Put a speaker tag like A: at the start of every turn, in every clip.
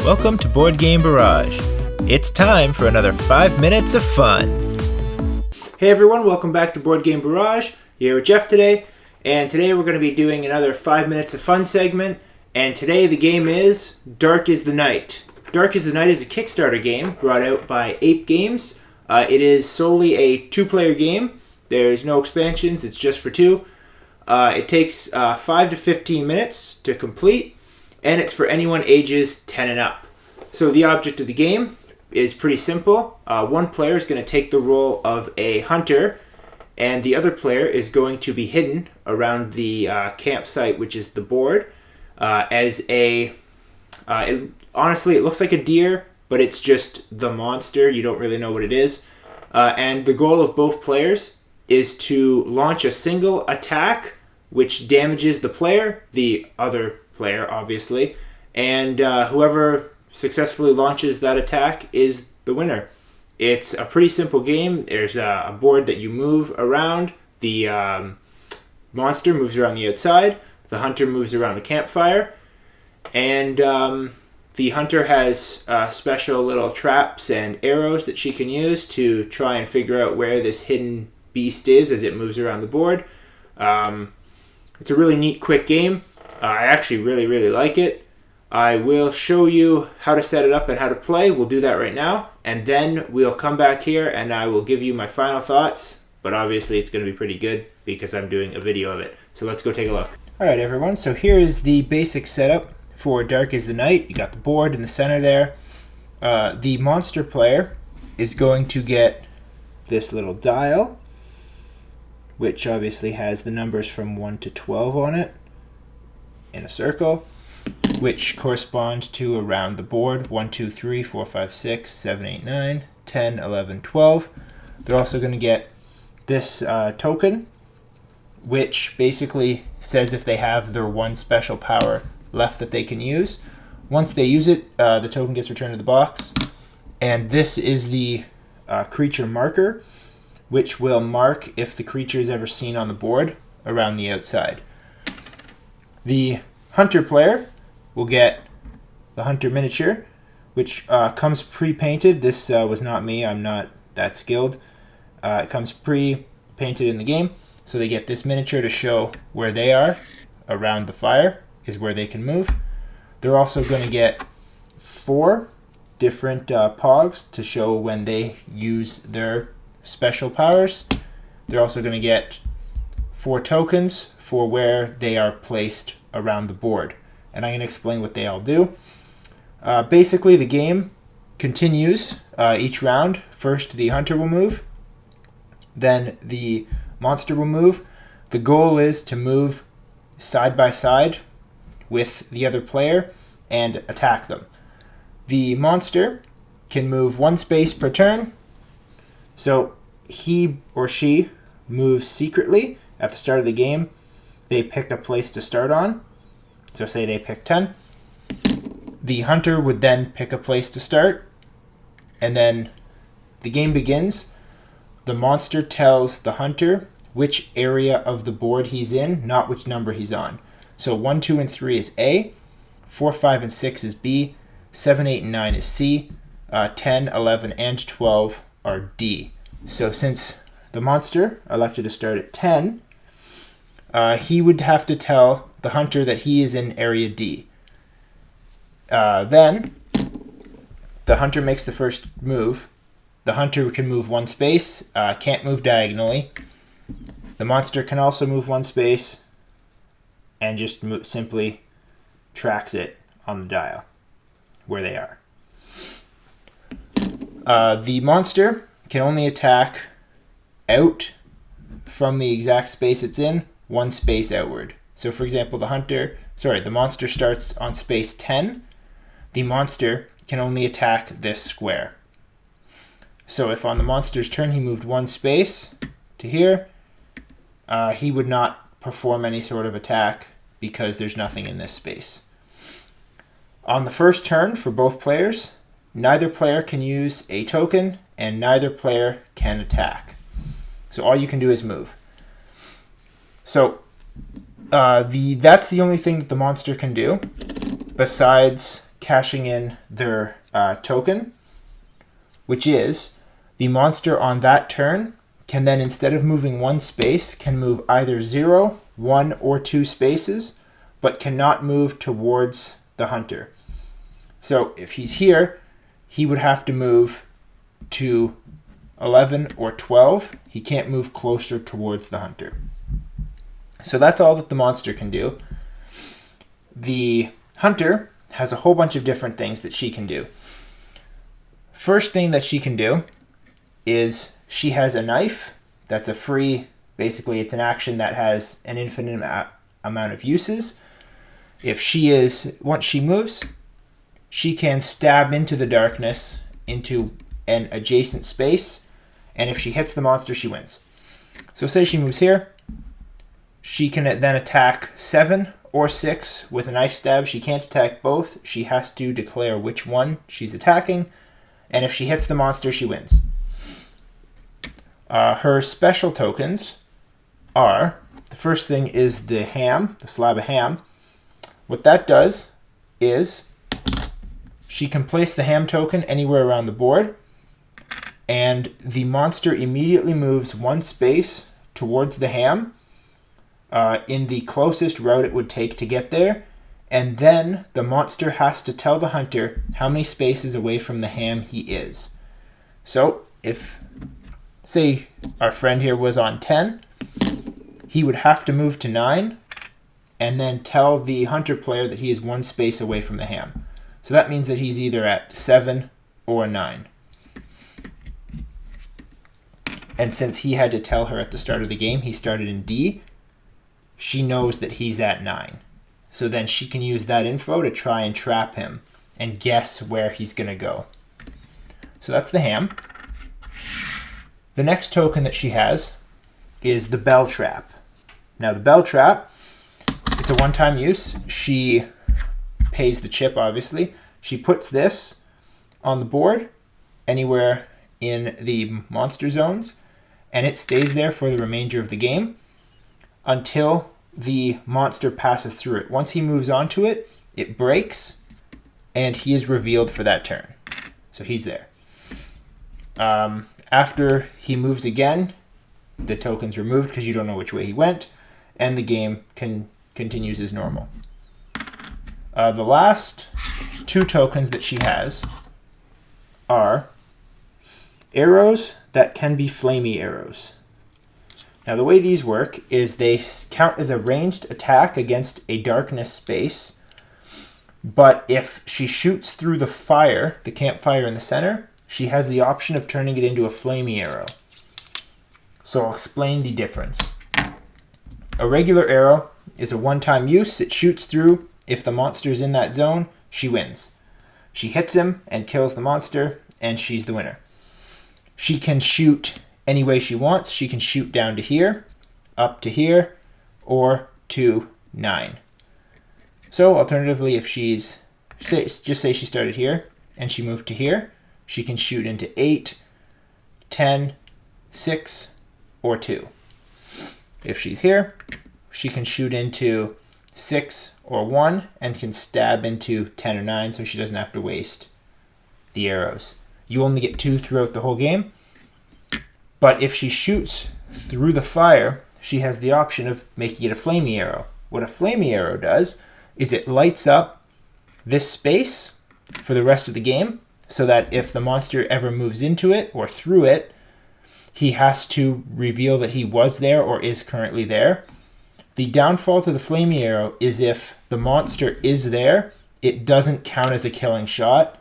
A: Welcome to Board Game Barrage. It's time for another 5 minutes of fun. Hey everyone, welcome back to Board Game Barrage. You're here with Jeff today, and today we're going to be doing another 5 minutes of fun segment, and today the game is Dark is the Night. Dark is the Night is a Kickstarter game brought out by Ape Games. It is solely a two-player game. There's no expansions, it's just for two. It takes 5 to 15 minutes to complete, and it's for anyone ages 10 and up. So the object of the game is pretty simple. One player is going to take the role of a hunter, and the other player is going to be hidden around the campsite, which is the board, as honestly, it looks like a deer, but it's just the monster. You don't really know what it is. And the goal of both players is to launch a single attack which damages the other player, obviously, and whoever successfully launches that attack is the winner. It's a pretty simple game. There's a board that you move around. The monster moves around the outside. The hunter moves around the campfire. And the hunter has special little traps and arrows that she can use to try and figure out where this hidden beast is as it moves around the board. It's a really neat, quick game. I actually really like it. I will show you how to set it up and how to play. We'll do that right now. And then we'll come back here and I will give you my final thoughts. But obviously it's going to be pretty good because I'm doing a video of it. So let's go take a look. Alright everyone, so here is the basic setup for Dark is the Night. You got the board in the center there. The monster player is going to get this little dial, which obviously has the numbers from 1 to 12 on it in a circle, which correspond to around the board 1, 2, 3, 4, 5, 6, 7, 8, 9, 10, 11, 12. They're also going to get this token, which basically says if they have their one special power left that they can use. Once they use it, the token gets returned to the box. And this is the creature marker, which will mark if the creature is ever seen on the board around the outside. The hunter player will get the hunter miniature, which comes pre-painted. This was not me. I'm not that skilled. It comes pre-painted in the game. So they get this miniature to show where they are around the fire is where they can move. They're also going to get 4 different pogs to show when they use their special powers. They're also going to get 4 tokens for where they are placed around the board. And I'm going to explain what they all do. Basically, the game continues each round. First, the hunter will move. Then the monster will move. The goal is to move side by side with the other player and attack them. The monster can move 1 space per turn. So he or she moves secretly at the start of the game. They pick a place to start on. So say they pick 10. The hunter would then pick a place to start. And then the game begins. The monster tells the hunter which area of the board he's in, not which number he's on. So 1, 2, and 3 is A. 4, 5, and 6 is B. 7, 8, and 9 is C. 10, 11, and 12 are D. So since the monster elected to start at 10, he would have to tell the hunter that he is in area D. Then the hunter makes the first move. The hunter can move 1 space, can't move diagonally. The monster can also move 1 space and just simply tracks it on the dial where they are. The monster can only attack out from the exact space it's in, 1 space outward. So for example, the monster starts on space 10. The monster can only attack this square. So if on the monster's turn he moved 1 space to here, he would not perform any sort of attack because there's nothing in this space. On the first turn for both players, neither player can use a token and neither player can attack. So all you can do is move. So that's the only thing that the monster can do besides cashing in their token, which is the monster on that turn can then, instead of moving 1 space, can move either 0, 1, or 2 spaces, but cannot move towards the hunter. So if he's here, he would have to move to 11 or 12. He can't move closer towards the hunter. So that's all that the monster can do. The hunter has a whole bunch of different things that she can do. First thing that she can do is she has a knife. That's a free, basically it's an action that has an infinite amount of uses. Once she moves, she can stab into the darkness into an adjacent space, and if she hits the monster, she wins. So say she moves here, she can then attack 7 or 6 with a knife stab. She can't attack both. She has to declare which one she's attacking, and if she hits the monster, she wins. Her special tokens are, the first thing is the ham, the slab of ham. What that does is she can place the ham token anywhere around the board, and the monster immediately moves 1 space towards the ham in the closest route it would take to get there, and then the monster has to tell the hunter how many spaces away from the ham he is. So if, say, our friend here was on 10, he would have to move to 9 and then tell the hunter player that he is 1 space away from the ham. So that means that he's either at 7 or 9. And since he had to tell her at the start of the game, he started in D, she knows that he's at 9. So then she can use that info to try and trap him and guess where he's going to go. So that's the ham. The next token that she has is the bell trap. Now the bell trap, it's a one-time use. She pays the chip, obviously. She puts this on the board anywhere in the monster zones, and it stays there for the remainder of the game until the monster passes through it. Once he moves onto it, it breaks, and he is revealed for that turn. So he's there. After he moves again, the token's removed because you don't know which way he went, and the game continues as normal. The last 2 tokens that she has are arrows that can be flamey arrows. Now the way these work is they count as a ranged attack against a darkness space, but if she shoots through the fire, the campfire in the center, she has the option of turning it into a flamey arrow. So I'll explain the difference. A regular arrow is a one-time use. It shoots through. If the monster is in that zone, she wins. She hits him and kills the monster, and she's the winner. She can shoot any way she wants. She can shoot down to here, up to here, or to 9. So alternatively, if just say she started here and she moved to here, she can shoot into 8, 10, 6, or 2. If she's here, she can shoot into 6 or 1 and can stab into 10 or 9, so she doesn't have to waste the arrows. You only get 2 throughout the whole game. But if she shoots through the fire, she has the option of making it a flamey arrow. What a flamey arrow does is it lights up this space for the rest of the game, so that if the monster ever moves into it or through it, he has to reveal that he was there or is currently there. The downfall to the flamey arrow is if the monster is there, it doesn't count as a killing shot.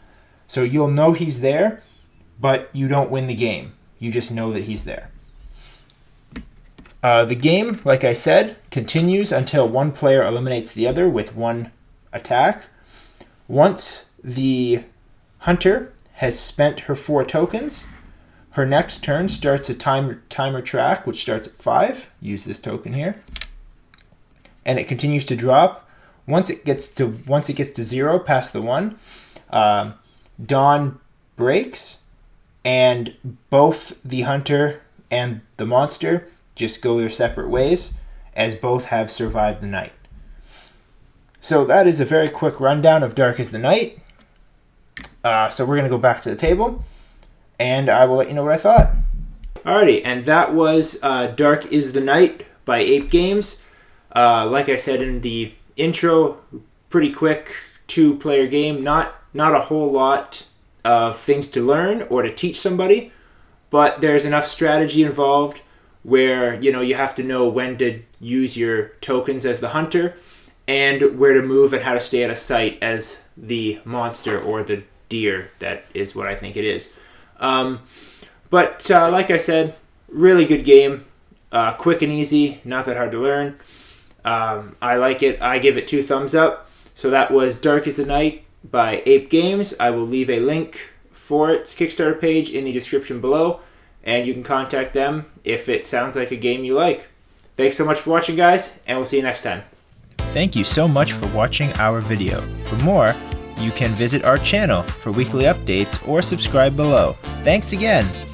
A: So you'll know he's there, but you don't win the game. You just know that he's there. The game, like I said, continues until one player eliminates the other with 1 attack. Once the hunter has spent her 4 tokens, her next turn starts a timer track, which starts at 5. Use this token here. And it continues to drop. Once it gets to 0, past the 1, dawn breaks, and both the hunter and the monster just go their separate ways, as both have survived the night. So that is a very quick rundown of Dark as the Night. So we're going to go back to the table, and I will let you know what I thought. Alrighty, and that was Dark is the Night by Ape Games. Like I said in the intro, pretty quick 2-player game. Not a whole lot of things to learn or to teach somebody, but there's enough strategy involved where you have to know when to use your tokens as the hunter and where to move and how to stay out of sight as the monster or the deer. That is what I think it is. But like I said, really good game. Quick and easy, not that hard to learn. I like it. I give it 2 thumbs up. So that was Dark is the Night by Ape Games. I will leave a link for its Kickstarter page in the description below, and you can contact them if it sounds like a game you like. Thanks so much for watching, guys, and we'll see you next time. Thank you so much for watching our video. For more, you can visit our channel for weekly updates or subscribe below. Thanks again!